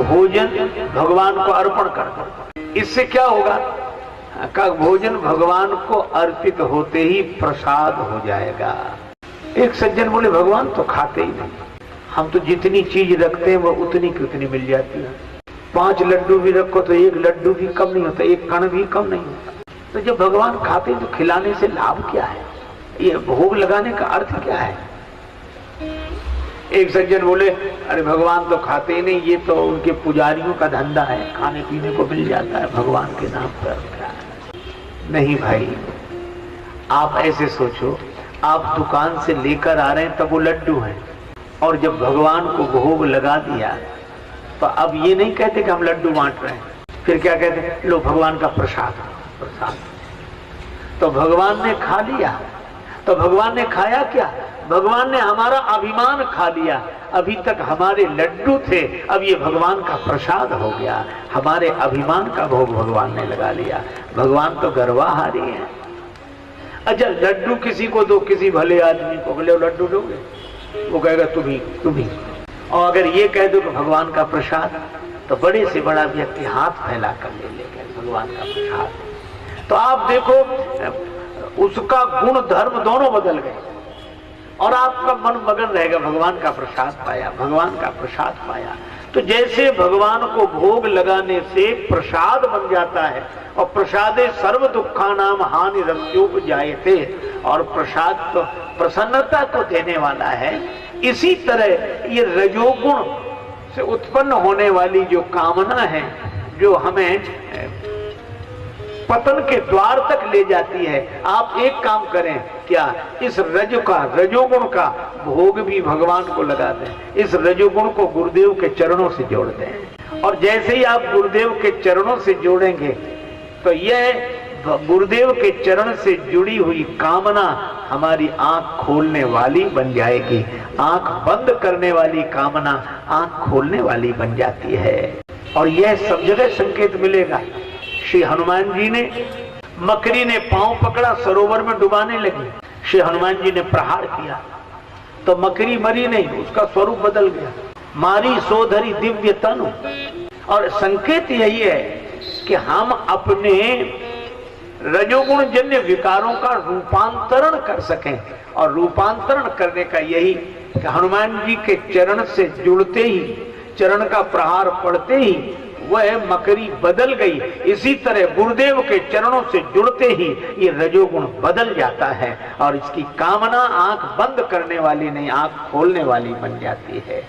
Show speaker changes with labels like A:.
A: भोजन भगवान को अर्पण कर दो। इससे क्या होगा? का भोजन भगवान को अर्पित होते ही प्रसाद हो जाएगा। एक सज्जन बोले भगवान तो खाते ही नहीं, हम तो जितनी चीज रखते हैं वो उतनी की उतनी मिल जाती है। 5 लड्डू भी रखो तो 1 लड्डू भी कम नहीं होता, 1 कण भी कम नहीं होता। तो जब भगवान खाते तो खिलाने से लाभ क्या है? ये भोग लगाने का अर्थ क्या है? एक सज्जन बोले अरे भगवान तो खाते ही नहीं, ये तो उनके पुजारियों का धंधा है, खाने पीने को मिल जाता है भगवान के नाम पर। क्या है? नहीं भाई, आप ऐसे सोचो, आप दुकान से लेकर आ रहे हैं तब वो लड्डू हैं, और जब भगवान को भोग लगा दिया तो अब ये नहीं कहते कि हम लड्डू बांट रहे हैं, फिर क्या कहते हैं? लो भगवान का प्रसाद। प्रसाद तो भगवान ने खा लिया। तो भगवान ने खाया क्या? भगवान ने हमारा अभिमान खा लिया। अभी तक हमारे लड्डू थे, अब ये भगवान का प्रसाद हो गया। हमारे अभिमान का भोग भगवान ने लगा लिया। भगवान तो गर्वाहारी है। अच्छा, लड्डू किसी को दो, किसी भले आदमी को बोले लड्डू दोगे, वो कहेगा तुम ही। और अगर ये कह दो कि भगवान का प्रसाद, तो बड़े से बड़ा व्यक्ति हाथ फैला कर ले लेगा भगवान का प्रसाद। तो आप देखो, उसका गुण धर्म दोनों बदल गए और आपका मन मगन रहेगा, भगवान का प्रसाद पाया, भगवान का प्रसाद पाया। तो जैसे भगवान को भोग लगाने से प्रसाद बन जाता है, और प्रसादे सर्व दुखानाम हानि रस्योपजायते, और प्रसाद तो प्रसन्नता को देने वाला है। इसी तरह ये रजोगुण से उत्पन्न होने वाली जो कामना है, जो हमें पतन के द्वार तक ले जाती है, आप एक काम करें, क्या इस रजोगुण का भोग भी भगवान को लगा दें। इस रजोगुण को गुरुदेव के चरणों से जोड़ दें, और जैसे ही आप गुरुदेव के चरणों से जोड़ेंगे तो यह गुरुदेव के चरण से जुड़ी हुई कामना हमारी आंख खोलने वाली बन जाएगी। आंख बंद करने वाली कामना आंख खोलने वाली बन जाती है। और यह सब जगह संकेत मिलेगा। श्री हनुमान जी ने, मकड़ी ने पांव पकड़ा, सरोवर में डुबाने लगी, श्री हनुमान जी ने प्रहार किया तो मकड़ी मरी नहीं, उसका स्वरूप बदल गया। मारी सोधरी दिव्य तनु। और संकेत यही है कि हम अपने रजोगुण जन्य विकारों का रूपांतरण कर सकें, और रूपांतरण करने का यही कि हनुमान जी के चरण से जुड़ते ही, चरण का प्रहार पड़ते ही वह मकड़ी बदल गई। इसी तरह गुरुदेव के चरणों से जुड़ते ही ये रजोगुण बदल जाता है, और इसकी कामना आंख बंद करने वाली नहीं, आंख खोलने वाली बन जाती है।